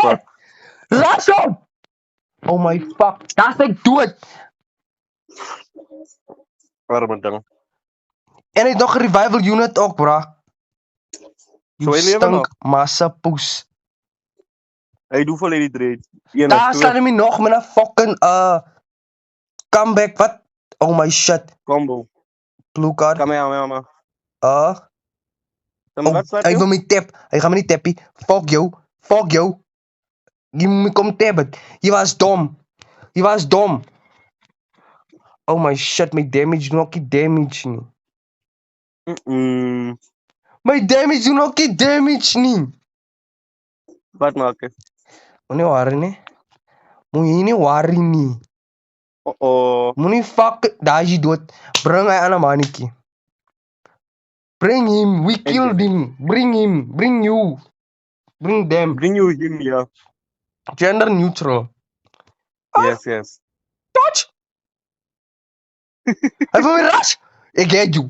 shit! Rush hom! Oh my fuck. Daar's ek dood. Arme ding. En hy het nog 'n revival unit ook, bra. So hy lewe nog. Massa poes. Hy doen vol die dread. Een Daar of staan twee hy nog met 'n fucking comeback. Wat? Oh my shit. combo. Blue card. Kom hier, maar. Oh, Wat sê hy jy? wil my tap. Hy gaan my nie tappie. Fuck jou. Fuck jou. Jy moet my kom tap het. Jy was dom. Jy was dom. Oh my shit, my damage doen ook nie damage nie. My damage doen ook nie damage nie. Wat maak jy? Moenie worry nie. Moenie worry nie. Moenie fuck. Daar is jy dood. Bring hy aan 'n mannetjie. Bring him. We killed him. Bring him. Bring you. Bring them. Bring you him, ja. Gender neutral. Yes. Touch! Hy wil my rush! Ek het jou.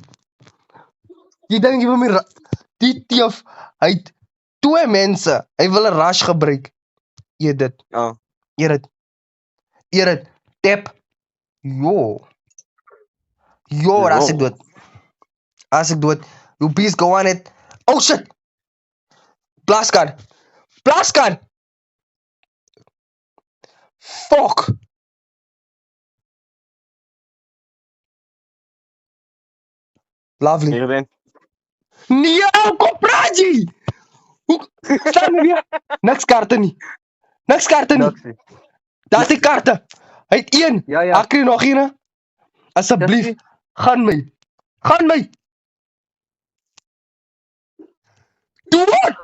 Jy dink jy wil my rush? Die teef, hy het 2 mense. Hy wil 'n rush gebruik. Eet dit. Ja. Eet dit. Tap. Jo, as ek dood. You please go on it. Oh shit! Blast card. Fuck! Lovely. Hier ben. Nee, kom praat jy! Staan my weer. Niks kaarte nie. Daar's die kaarte. Hy het 1. Ja. Ek kry nog 1. Asseblief, gaan my. Do what?